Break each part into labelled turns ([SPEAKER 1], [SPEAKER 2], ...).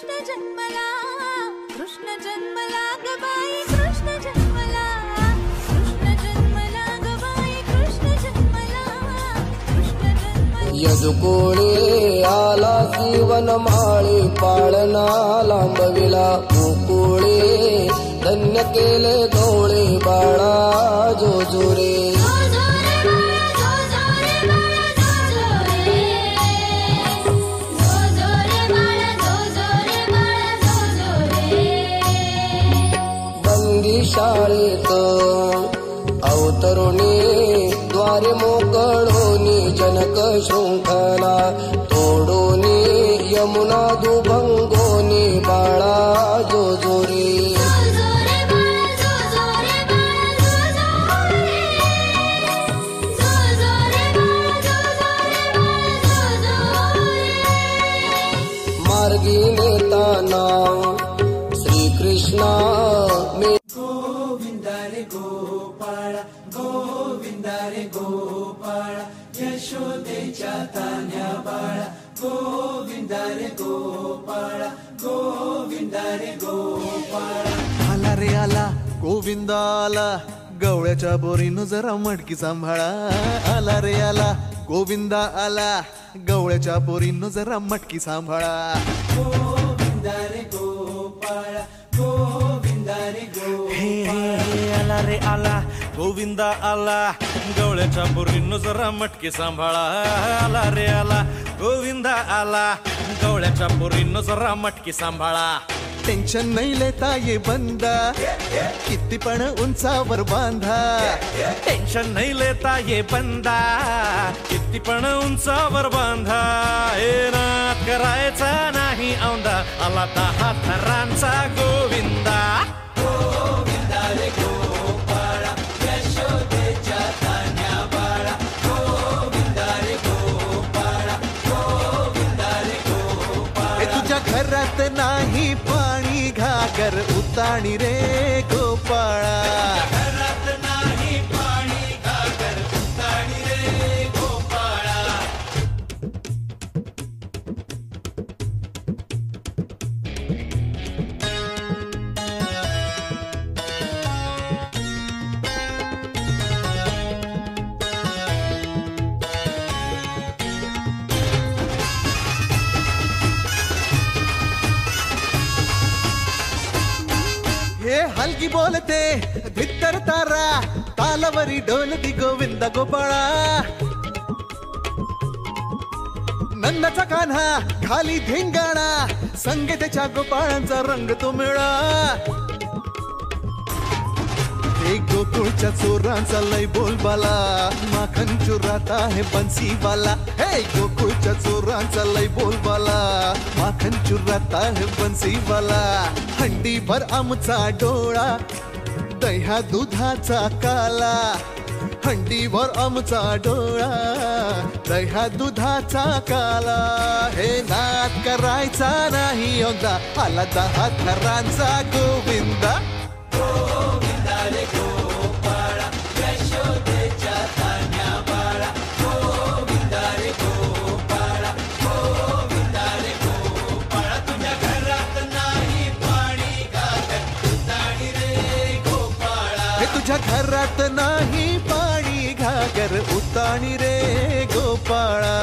[SPEAKER 1] कृष्ण जन्मला, कृष्ण जन्मला ग बाई, कृष्ण जन्मला, कृष्ण जन्मला ग बाई, कृष्ण जन्मला, कृष्ण जन्मला.
[SPEAKER 2] यदुकुळे आला वनमाळी, पाळणा लांबविला गोकुळे, धन्य केले गवळे बाळा जोजोरे. बंदी शाळेत अवतरुणी, द्वारे मोकळोनी जनक शृंखला, तोडोनी यमुना दुभंगोनी बाळा जोजोरे. मार्गी नेताना श्रीकृष्णा मे
[SPEAKER 3] गोविंदा रे गोपाळा, गोविंदा रे गोपाळा, यशोदेच्या तान्या बाळा, गोविंदा रे गोपाळा, गोविंदा रे गोपाळा.
[SPEAKER 4] आला रे आला गोविंदा आला, गवळ्याच्या बोरीनं जरा मटकी सांभाळा. आला रे आला गोविंदा आला, गवळ्याच्या बोरीनं जरा मटकी सांभाळा.
[SPEAKER 3] गोविंदा रे गोपाळा, गोविंदा रे गोपाळा.
[SPEAKER 5] आला रे आला गोविंदा आला, गवळ्याच्या बोरीनं जरा मटकी सांभाळा. आला रे आला गोविंदा आला, गवळ्याच्या बोरीनं जरा मटकी सांभाळा.
[SPEAKER 4] टेन्शन नाही लेता ये बंदा, किती पण उंचावर बांधा.
[SPEAKER 5] टेन्शन नाही लेता ये बंदा, किती पण उंचावर बांधा. हे नाद करायचा नाही औंदा, आला 10 थरांचा गोविंदा.
[SPEAKER 3] गोविंदा रे गोपाळा, यशोदेच्या तान्या बाळा, गोविंदा रे गोपाळा, गोविंदा रे गोपाळा.
[SPEAKER 4] तुझ्या घरात नाही पाणी, घागर उताणी रे गोपाळा.
[SPEAKER 3] घरात नाही पाणी, घागर उताणी रे गोपाळा.
[SPEAKER 4] हे हलगी बोलते भित्तर तारा, तालावरी डोलती गोविंदा गोपाळा. नंदाचा कान्हा खाली धिंगाणा, संगे त्याच्या गोपाळांचा रंग तो मिळा. एक गोकुळच्या चोरांचा लय बोलबाला, माखन चुरात आहे बन्सीवाला. हे गोकुळच्या चोरांचा लय बोलबाला, माखन चुरात आहे बन्सीवाला. हंडीभर आमचा डोळा, दह्या दुधाचा काला. हंडीभर आमचा डोळा, दह्या दुधाचा काला. हे नाद करायचा नाही औंदा, आला 10 थरांचा गोविंदा.
[SPEAKER 3] गोविंदा रे गोपाळा, यशोदेच्या तान्या बाळा, गोविंदा रे गोपाळा, गोविंदा रे गोपाळा. तुझ्या घरात नाही पाणी, घागर उताणी रे गोपाळा.
[SPEAKER 4] हे तुझ्या घरात नाही पाणी, घागर उताणी रे गोपाळा.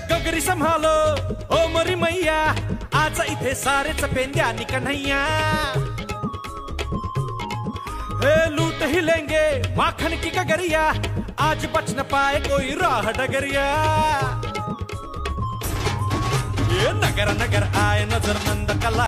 [SPEAKER 5] गगरी संभालो ओ मरी मैया, आज इथे सारेच पेंद्यानी कन्हैया. हे लूट ही लेंगे माखन की गगरिया, आज बच न पाए कोई राह डगरिया. ये नगर नगर आए नजर नंद कला.